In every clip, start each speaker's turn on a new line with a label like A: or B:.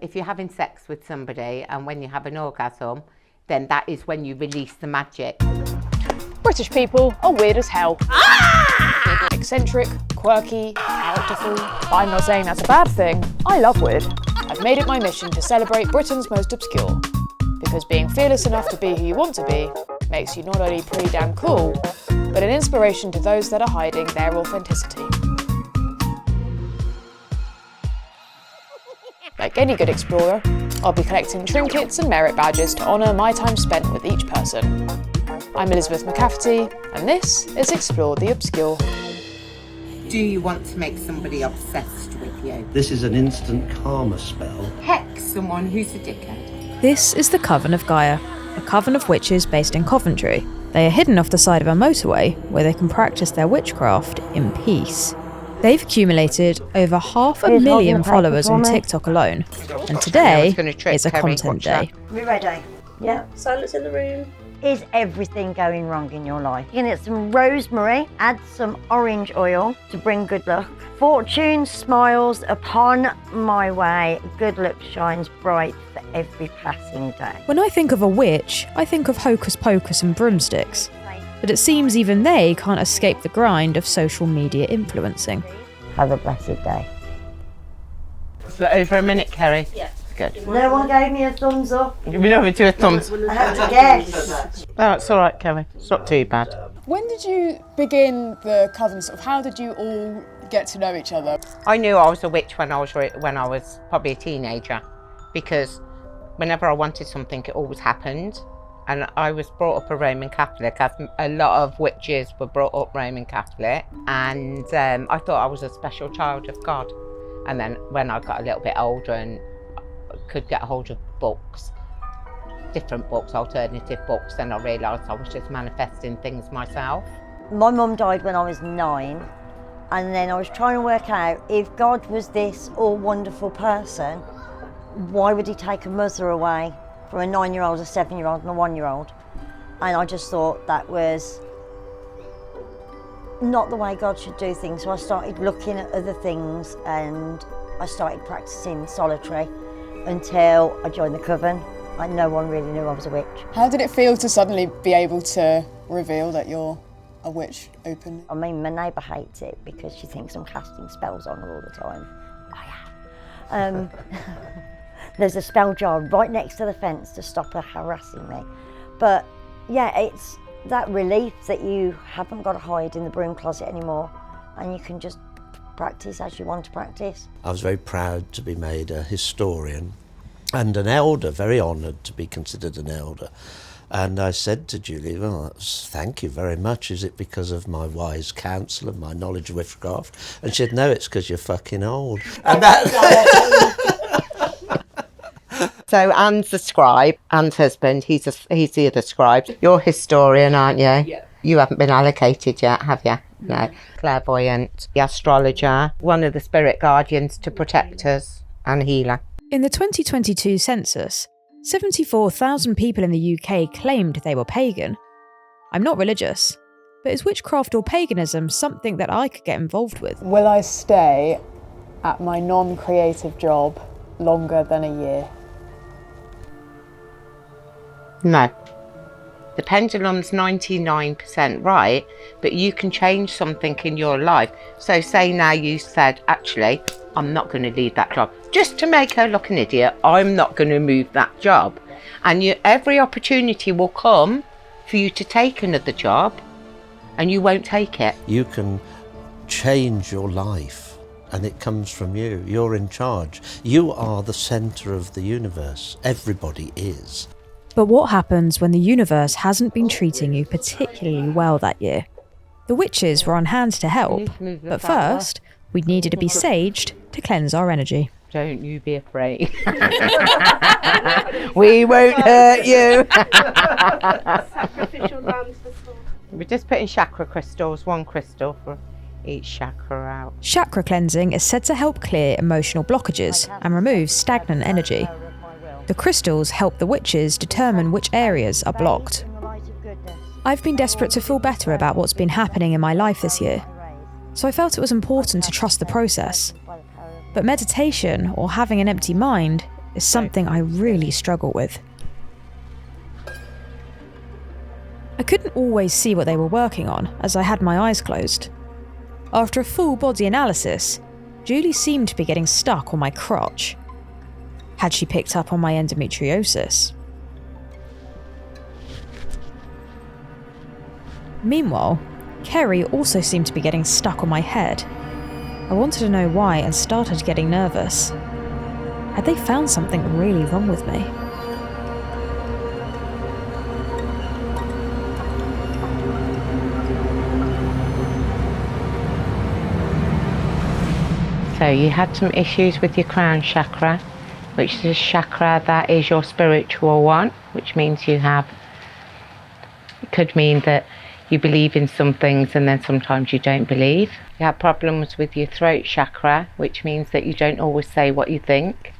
A: if you're having sex with somebody and when you have an orgasm, then that is when you release the magic.
B: British people are weird as hell. Eccentric, quirky, characterful. But I'm not saying that's a bad thing. I love weird. I've made it my mission to celebrate Britain's most obscure. Because being fearless enough to be who you want to be makes you not only pretty damn cool, but an inspiration to those that are hiding their authenticity. Like any good explorer, I'll be collecting trinkets and merit badges to honour my time spent with each person. I'm Elizabeth McCafferty, and this is Explore the Obscure.
A: Do you want to make somebody obsessed with you?
C: This is an instant karma spell.
A: Hex someone who's a dickhead.
D: This is the Coven of Gaia, a coven of witches based in Coventry. They are hidden off the side of a motorway where they can practice their witchcraft in peace. They've accumulated over 500,000 followers on TikTok alone, and today is a content day.
E: We ready? Yeah.
F: Silence in the room.
E: Is everything going wrong in your life? You can get some rosemary, add some orange oil to bring good luck. Fortune smiles upon my way, good luck shines bright for every passing day.
D: When I think of a witch, I think of hocus pocus and broomsticks. But it seems even they can't escape the grind of social media influencing.
E: Have a blessed day.
A: Is that over a minute, Kerry?
F: Yeah.
A: Good.
E: No one gave me a thumbs up.
A: Give me over to a thumbs.
E: I had to guess.
A: Oh, it's all right, Kerry. It's not too bad.
B: When did you begin the coven? Sort of, how did you all get to know each other?
A: I knew I was a witch when I was probably a teenager, because whenever I wanted something, it always happened. And I was brought up a Roman Catholic, as a lot of witches were brought up Roman Catholic, and I thought I was a special child of God. And then when I got a little bit older and could get a hold of books, different books, alternative books, then I realised I was just manifesting things myself.
E: My mum died when I was 9, and then I was trying to work out, if God was this all wonderful person, why would he take a mother away from a 9-year-old, a 7-year-old and a 1-year-old? And I just thought that was not the way God should do things. So I started looking at other things, and I started practicing solitary until I joined the coven, and no one really knew I was a witch.
B: How did it feel to suddenly be able to reveal that you're a witch openly?
E: I mean, my neighbour hates it because she thinks I'm casting spells on her all the time. I am. There's a spell jar right next to the fence to stop her harassing me. But yeah, it's that relief that you haven't got to hide in the broom closet anymore, and you can just practice as you want to practice.
C: I was very proud to be made a historian and an elder, very honoured to be considered an elder. And I said to Julie, well, thank you very much. Is it because of my wise counsel and my knowledge of witchcraft? And she said, no, it's because you're fucking old. And
A: So Anne's the scribe, Anne's husband, he's the other scribe. You're a historian, aren't you? Yeah. You haven't been allocated yet, have you? No. Clairvoyant, the astrologer, one of the spirit guardians to protect us, and healer.
D: In the 2022 census, 74,000 people in the UK claimed they were pagan. I'm not religious, but is witchcraft or paganism something that I could get involved with?
B: Will I stay at my non-creative job longer than a year?
A: No. The pendulum's 99% right, but you can change something in your life. So say now you said, actually, I'm not going to leave that job. Just to make her look an idiot, I'm not going to move that job. And every opportunity will come for you to take another job, and you won't take it.
C: you can change your life, and it comes from you. You're in charge. You are the centre of the universe. Everybody is.
D: But what happens when the universe hasn't been treating you particularly well that year? The witches were on hand to help, but first, we needed to be saged to cleanse our energy.
A: Don't you be afraid. We won't hurt you.
F: Sacrificial lambs for slaughter.
A: We're just putting chakra crystals, 1 crystal for each chakra out.
D: Chakra cleansing is said to help clear emotional blockages and remove stagnant energy. The crystals help the witches determine which areas are blocked. I've been desperate to feel better about what's been happening in my life this year, so I felt it was important to trust the process. But meditation, or having an empty mind, is something I really struggle with. I couldn't always see what they were working on, as I had my eyes closed. After a full body analysis, Julie seemed to be getting stuck on my crotch. Had she picked up on my endometriosis? Meanwhile, Kerry also seemed to be getting stuck on my head. I wanted to know why and started getting nervous. Had they found something really wrong with me?
A: So you had some issues with your crown chakra, which is a chakra that is your spiritual one, which means it could mean that you believe in some things and then sometimes you don't believe. You have problems with your throat chakra, which means that you don't always say what you think,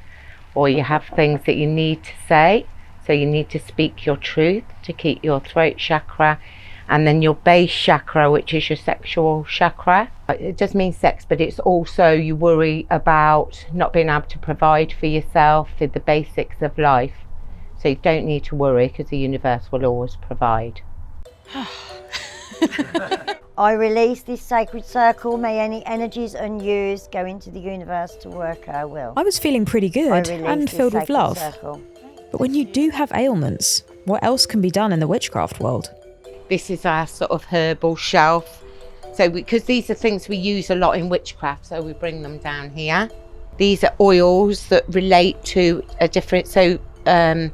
A: or you have things that you need to say, so you need to speak your truth to keep your throat chakra. And then your base chakra, which is your sexual chakra. It does mean sex, but it's also you worry about not being able to provide for yourself in the basics of life. So you don't need to worry because the universe will always provide.
E: I release this sacred circle. May any energies unused go into the universe to work our will.
D: I was feeling pretty good and filled with love.
E: Circle.
D: But when you do have ailments, what else can be done in the witchcraft world?
A: This is our sort of herbal shelf. So because these are things we use a lot in witchcraft, so we bring them down here. These are oils that relate to a different, so the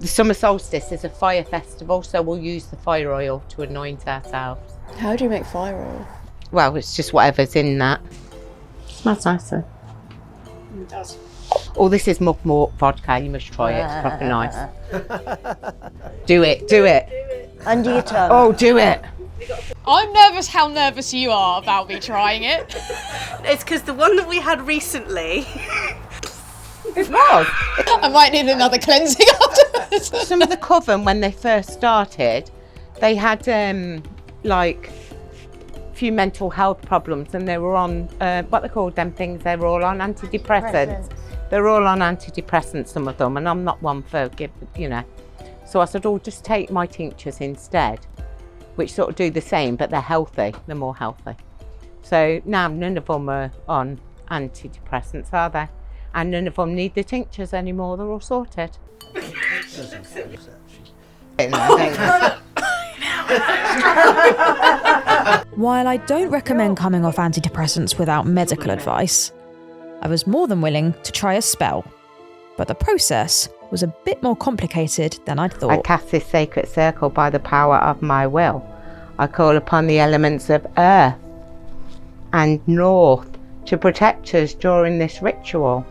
A: summer solstice is a fire festival, so we'll use the fire oil to anoint ourselves.
B: How do you make fire oil?
A: Well, it's just whatever's in that. Smells nicer.
B: It does.
A: Oh, this is mugwort vodka. You must try it. It's proper nice. Do it.
E: Under your tongue.
A: Oh, do it.
B: I'm nervous how nervous you are about me trying it.
F: It's because the one that we had recently.
A: It was.
B: I might need another cleansing afterwards.
A: Some of the Coven, when they first started, they had like a few mental health problems, and they were on what they called them things. They were all on antidepressants. They're all on antidepressants, some of them, and I'm not one for So I said, oh, just take my tinctures instead, which sort of do the same, but they're healthy. They're more healthy. So now none of them are on antidepressants, are they? And none of them need the tinctures anymore. They're all sorted.
D: While I don't recommend coming off antidepressants without medical advice, I was more than willing to try a spell. But the process was a bit more complicated than I'd thought.
A: I cast this sacred circle by the power of my will. I call upon the elements of earth and north to protect us during this ritual.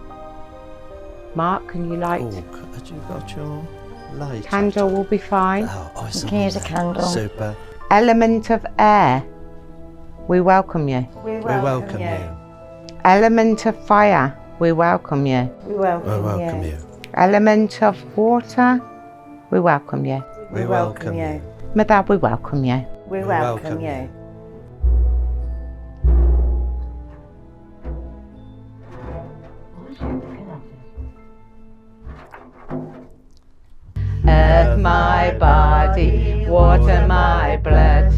A: Mark, can you light?
C: Oh, have you got your light?
A: Candle will be fine.
C: Oh, it's
E: You can use a candle.
C: Super.
A: Element of air, we welcome you.
C: We welcome you.
A: Element of fire, we welcome you.
E: We welcome,
C: We welcome you.
A: Element of water, we welcome you.
C: We welcome you.
A: Mother, we welcome you.
E: We welcome you.
A: Earth my body, water my blood,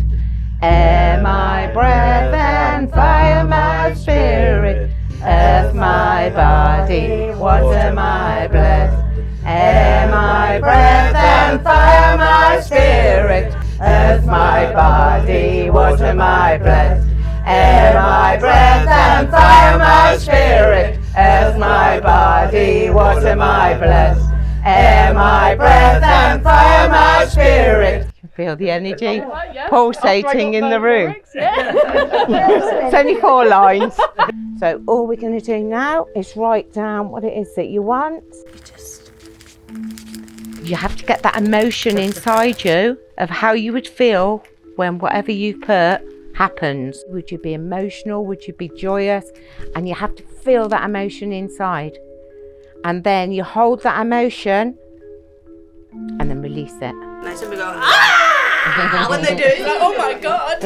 A: air my breath and fire my spirit. Earth my body, water my blood, air my breath and fire my spirit. Earth my body, water my blood, air my breath and fire my spirit. Earth my body, water my blood, air my breath and fire my spirit. You can feel the energy pulsating in the room. It's only 4 lines. So all we're going to do now is write down what it is that you want. You have to get that emotion inside you of how you would feel when whatever you put happens. Would you be emotional? Would you be joyous? And you have to feel that emotion inside. And then you hold that emotion and then release it.
F: Nice, and we go, ah! When they do it, it's like, oh my god.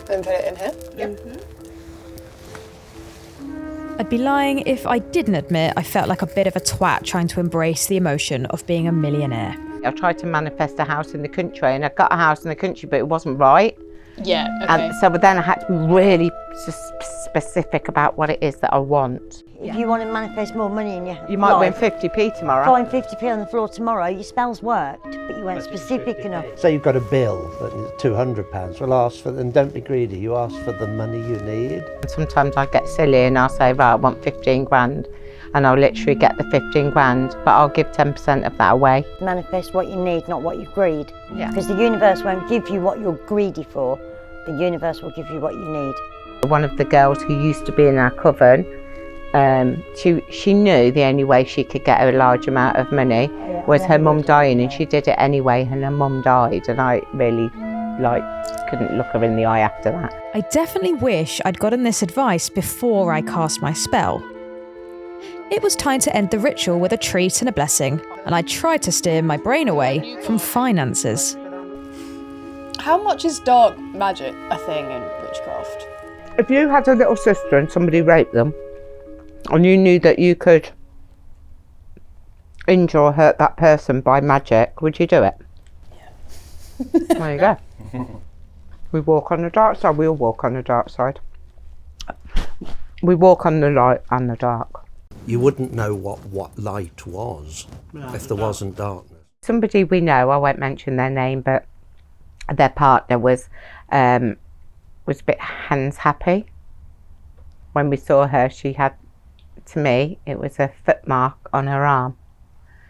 B: Then put it in here.
F: Yep.
D: I'd be lying if I didn't admit I felt like a bit of a twat trying to embrace the emotion of being a millionaire.
A: I tried to manifest a house in the country, and I got a house in the country, but it wasn't right.
B: Yeah, okay.
A: And so then I had to be really specific about what it is that I want.
E: If you want to manifest more money in your
A: You might win
E: life,
A: 50p tomorrow.
E: find 50p on the floor tomorrow, your spells worked, but you weren't specific enough.
C: Say you've got a bill that is £200, well ask for, and don't be greedy, you ask for the money you need.
A: Sometimes I get silly and I'll say, right, I want 15 grand. And I'll literally get the 15 grand, but I'll give 10% of that away.
E: Manifest what you need, not what you greed.
A: Yeah.
E: Because the universe won't give you what you're greedy for, the universe will give you what you need.
A: One of the girls who used to be in our coven, she knew the only way she could get a large amount of money was her mum dying, and she did it anyway, and her mum died, and I really couldn't look her in the eye after that.
D: I definitely wish I'd gotten this advice before I cast my spell. It was time to end the ritual with a treat and a blessing, and I tried to steer my brain away from finances.
B: How much is dark magic a thing in witchcraft?
A: If you had a little sister and somebody raped them, and you knew that you could injure or hurt that person by magic, would you do it? Yeah. There you go. We walk on the dark side, we all walk on the dark side. We walk on the light and the dark.
C: You wouldn't know what light was if there wasn't darkness.
A: Somebody we know, I won't mention their name, but their partner was a bit hands happy. When we saw her, she had, to me, it was a foot mark on her arm.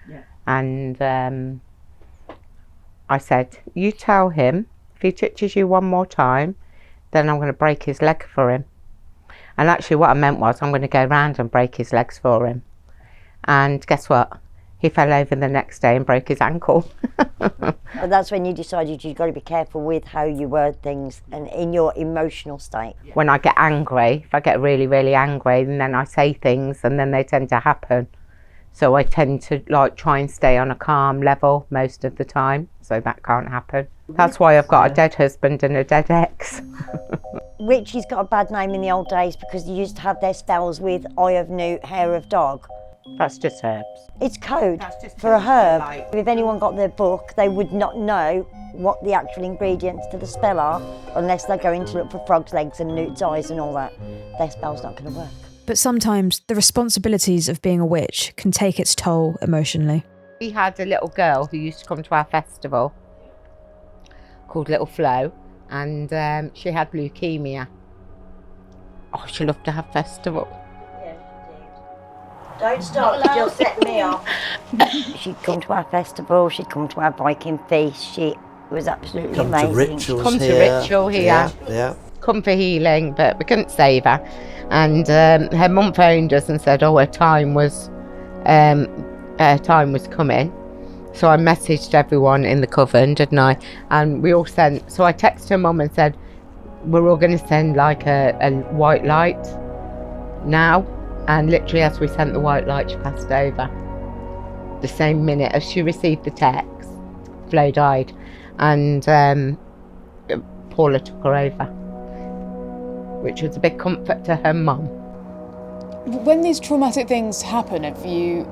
A: Yeah. And I said, you tell him, if he touches you one more time, then I'm going to break his leg for him. And actually what I meant was I'm going to go round and break his legs for him. And guess what? He fell over the next day and broke his ankle.
E: But that's when you decided you've got to be careful with how you word things and in your emotional state.
A: When I get angry, if I get really, really angry, and then I say things and then they tend to happen. So I tend to try and stay on a calm level most of the time, so that can't happen. That's why I've got a dead husband and a dead ex.
E: Witches got a bad name in the old days because they used to have their spells with eye of newt, hair of dog.
A: That's just herbs.
E: It's code for a herb. If anyone got their book, they would not know what the actual ingredients to the spell are unless they're going to look for frog's legs and newt's eyes and all that. Their spell's not going to work.
D: But sometimes the responsibilities of being a witch can take its toll emotionally.
A: We had a little girl who used to come to our festival called Little Flo, and she had leukemia. Oh, she loved to have festival.
E: Yeah, she did. Don't stop, you'll set me off. She'd come to our festival, she'd come to our Viking feast, she was absolutely amazing.
C: To rituals
A: Come
C: here.
A: to ritual here.
C: Yeah.
A: Come for healing, but we couldn't save her. And her mum phoned us and said, oh, her time was coming. So I messaged everyone in the coven, didn't I? And we all sent, so I texted her mum and said, we're all going to send like a white light now. And literally as we sent the white light, she passed over. The same minute as she received the text, Flo died. And Paula took her over, which was a big comfort to her mum.
B: When these traumatic things happen, have you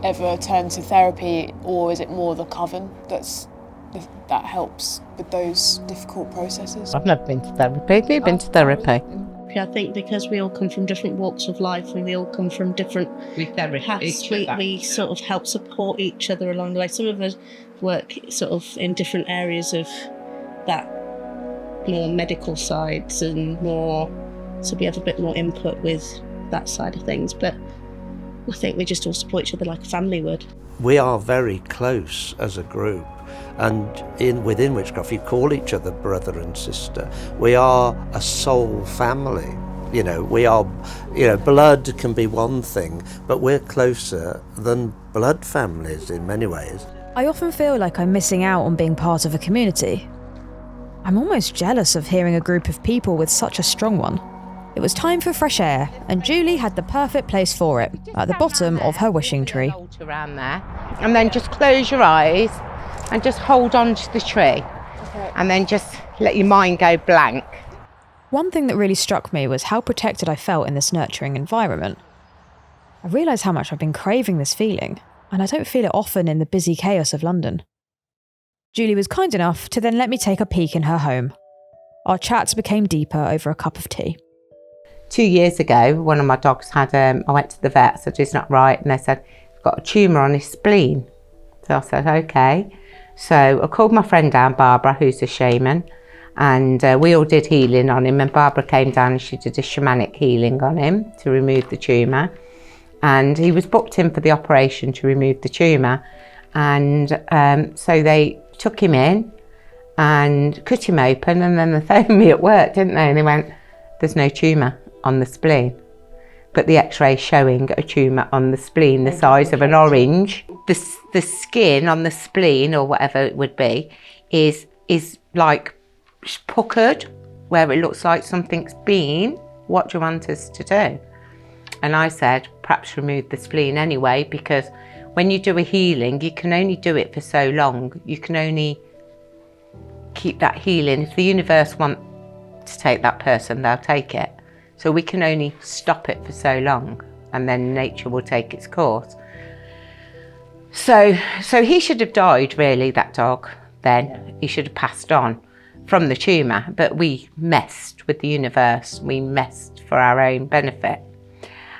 B: ever turned to therapy, or is it more the coven that helps with those difficult processes?
A: I've never been to therapy. Have you been to therapy?
F: I think because we all come from different walks of life and we all come from different paths, we sort of help support each other along the way. Some of us work sort of in different areas of that, more medical sides and more, so we have a bit more input with that side of things. But I think we just all support each other like a family would.
C: We are very close as a group, and within witchcraft you call each other brother and sister. We are a soul family. We are, blood can be one thing, but we're closer than blood families in many ways.
D: I often feel like I'm missing out on being part of a community. I'm almost jealous of hearing a group of people with such a strong one. It was time for fresh air, and Julie had the perfect place for it, at the bottom of her wishing tree.
A: Around there, and then just close your eyes and just hold on to the tree, okay. And then just let your mind go blank.
D: One thing that really struck me was how protected I felt in this nurturing environment. I realised how much I've been craving this feeling, and I don't feel it often in the busy chaos of London. Julie was kind enough to then let me take a peek in her home. Our chats became deeper over a cup of tea.
A: 2 years ago, one of my dogs had, I went to the vet, I said, it's not right, and they said, he's got a tumour on his spleen. So I said, okay. So I called my friend down, Barbara, who's a shaman, and we all did healing on him, and Barbara came down and she did a shamanic healing on him to remove the tumour. And he was booked in for the operation to remove the tumour, and so they took him in and cut him open, and then they phoned me at work, didn't they? And they went, there's no tumour on the spleen, but the x-ray showing a tumour on the spleen the size of an orange. The skin on the spleen, or whatever it would be, is like puckered, where it looks like something's been. What do you want us to do? And I said, perhaps remove the spleen anyway, because when you do a healing, you can only do it for so long. You can only keep that healing. If the universe want to take that person, they'll take it. So we can only stop it for so long, and then nature will take its course. So he should have died, really, that dog, then. Yeah. He should have passed on from the tumour, but we messed with the universe. We messed for our own benefit.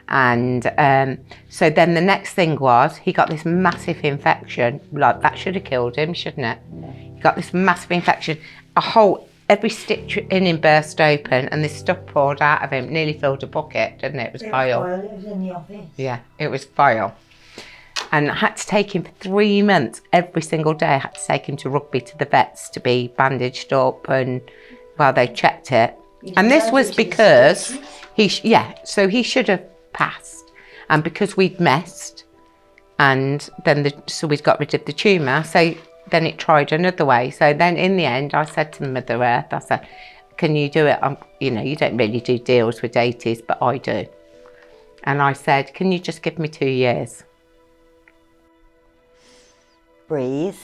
A: And so then the next thing was, he got this massive infection. Like, that should have killed him, shouldn't it? Yeah. He got this massive infection. Every stitch in him burst open, and this stuff poured out of him. Nearly filled a bucket, didn't it? It was vile.
E: It was in the office.
A: Yeah, it was vile. And I had to take him for 3 months. Every single day I had to take him to Rugby, to the vets, to be bandaged up, and while they checked it. And this was because so he should have passed, and because we'd messed, and then so we'd got rid of the tumour, so then it tried another way. So then in the end I said to Mother Earth, I said, can you do it? You know, you don't really do deals with deities, but I do. And I said, can you just give me 2 years?
E: Breathe.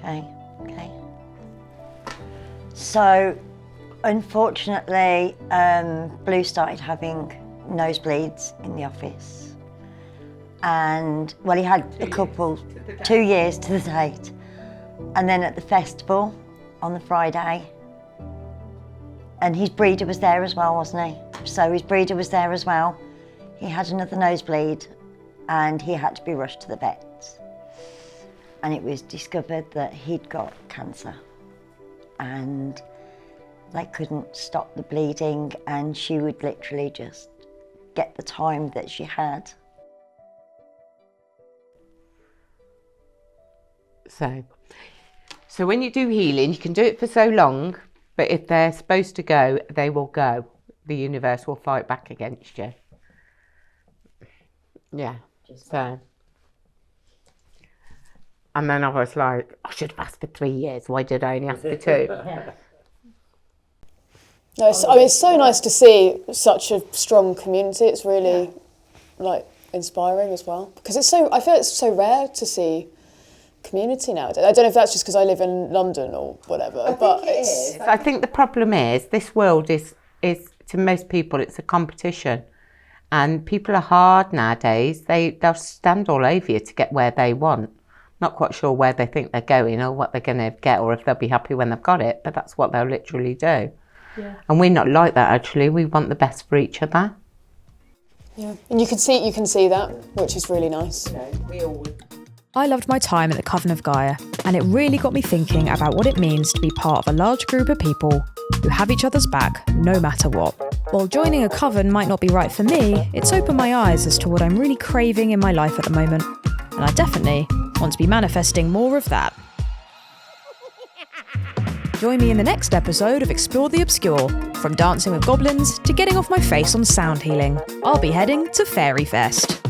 E: Okay. So unfortunately, Blue started having nosebleeds in the office. And, well, he had a couple, 2 years to the date. And then at the festival on the Friday, and his breeder was there as well, wasn't he? So his breeder was there as well. He had another nosebleed, and he had to be rushed to the vet. And it was discovered that he'd got cancer. And they couldn't stop the bleeding, and she would literally just get the time that she had.
A: So when you do healing, you can do it for so long, but if they're supposed to go, they will go. The universe will fight back against you. Yeah, so. And then I was like, I should have asked for 3 years. Why did I only ask for 2?
B: No, it's so nice to see such a strong community. It's really, inspiring as well. Because I feel it's so rare to see community nowadays. I don't know if that's just because I live in London or whatever,
A: I think the problem is, this world is to most people, it's a competition. And people are hard nowadays. They'll stand all over you to get where they want. Not quite sure where they think they're going or what they're going to get, or if they'll be happy when they've got it, but that's what they'll literally do. Yeah. And we're not like that, actually. We want the best for each other.
B: Yeah, and you can see that, which is really nice.
D: I loved my time at the Coven of Gaia, and it really got me thinking about what it means to be part of a large group of people who have each other's back no matter what. While joining a coven might not be right for me, it's opened my eyes as to what I'm really craving in my life at the moment, and I definitely want to be manifesting more of that. Join me in the next episode of Explore the Obscure. From dancing with goblins to getting off my face on sound healing, I'll be heading to Fairy Fest.